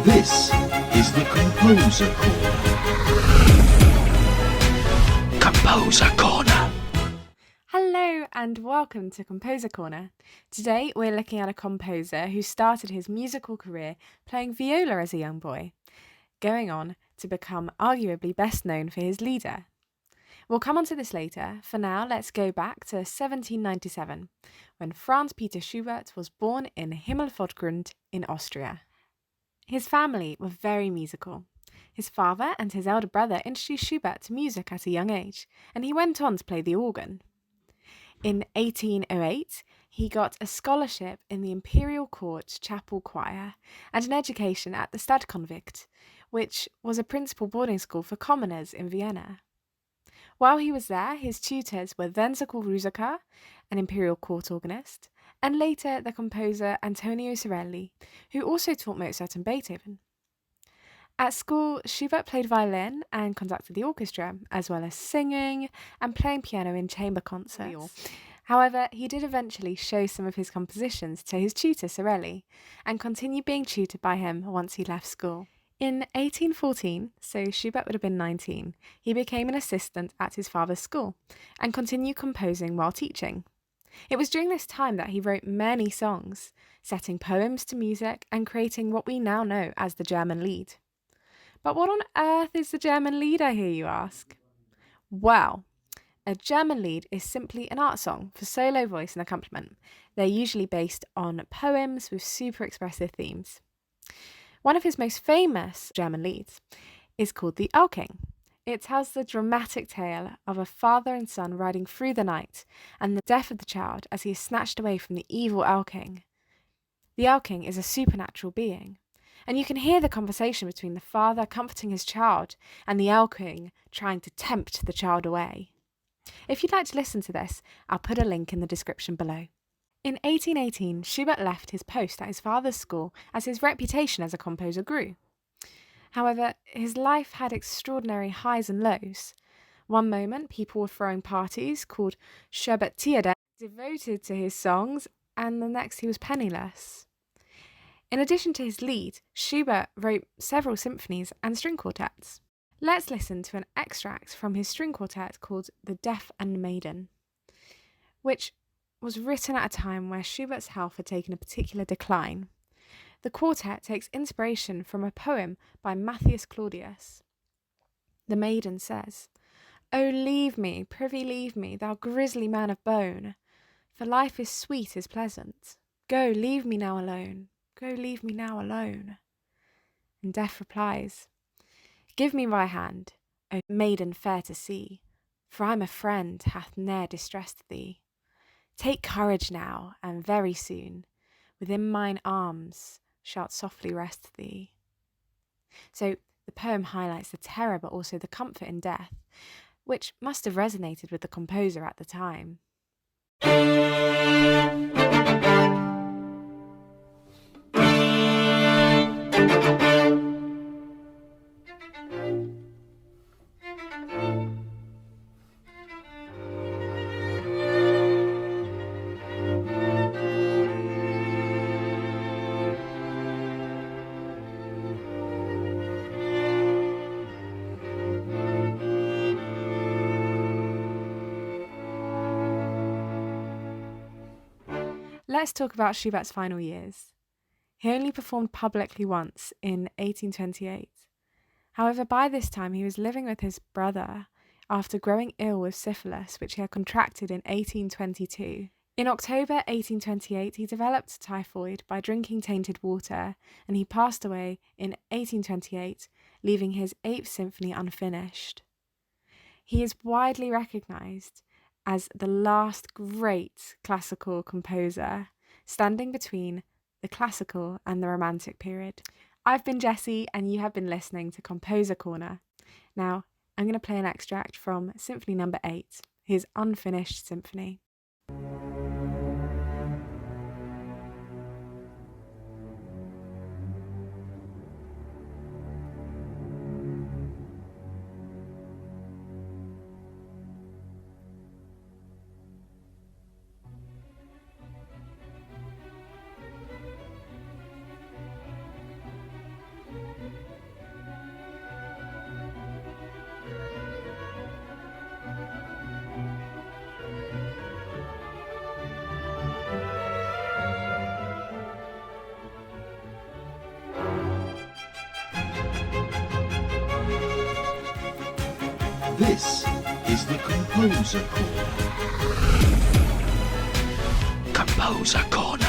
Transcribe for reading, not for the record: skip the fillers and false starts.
This is the Composer Corner. Composer Corner. Hello and welcome to Composer Corner. Today we're looking at a composer who started his musical career playing viola as a young boy, going on to become arguably best known for his lieder. We'll come on to this later. For now, let's go back to 1797, when Franz Peter Schubert was born in Himmelpfortgrund in Austria. His family were very musical. His father and his elder brother introduced Schubert to music at a young age, and he went on to play the organ. In 1808, he got a scholarship in the Imperial Court Chapel Choir and an education at the Stadtkonvikt, which was a principal boarding school for commoners in Vienna. While he was there, his tutors were Wenzel Ruziker, an imperial court organist, and later the composer Antonio Sorelli, who also taught Mozart and Beethoven. At school, Schubert played violin and conducted the orchestra, as well as singing and playing piano in chamber concerts. However, he did eventually show some of his compositions to his tutor Sorelli, and continued being tutored by him once he left school. In 1814, so Schubert would have been 19, he became an assistant at his father's school and continued composing while teaching. It was during this time that he wrote many songs, setting poems to music and creating what we now know as the German Lied. But what on earth is the German Lied, I hear you ask? Well, a German Lied is simply an art song for solo voice and accompaniment. They're usually based on poems with super expressive themes. One of his most famous German Lieds is called the Erlking. It tells the dramatic tale of a father and son riding through the night and the death of the child as he is snatched away from the evil Erlking. The Erlking is a supernatural being, and you can hear the conversation between the father comforting his child and the Erlking trying to tempt the child away. If you'd like to listen to this, I'll put a link in the description below. In 1818, Schubert left his post at his father's school as his reputation as a composer grew. However, his life had extraordinary highs and lows. One moment, people were throwing parties called Schubertiade, devoted to his songs, and the next he was penniless. In addition to his Lied, Schubert wrote several symphonies and string quartets. Let's listen to an extract from his string quartet called the Death and Maiden, which was written at a time where Schubert's health had taken a particular decline. The quartet takes inspiration from a poem by Matthias Claudius. The maiden says, "O leave me, prithee leave me, thou grisly man of bone, for life is sweet, is pleasant. Go, leave me now alone, go, leave me now alone." And Death replies, "Give me thy hand, O maiden fair to see, for I'm a friend hath ne'er distressed thee. Take courage now, and very soon within mine arms shalt softly rest thee." So the poem highlights the terror but also the comfort in death, which must have resonated with the composer at the time. Let's talk about Schubert's final years. He only performed publicly once in 1828. However, by this time he was living with his brother after growing ill with syphilis, which he had contracted in 1822. In October 1828, he developed typhoid by drinking tainted water, and he passed away in 1828, leaving his 8th Symphony unfinished. He is widely recognised as the last great classical composer, standing between the classical and the romantic period. I've been Jessie, and you have been listening to Composer Corner. Now, I'm going to play an extract from Symphony No. 8, his unfinished symphony. This is the Composer Corner. Composer Corner.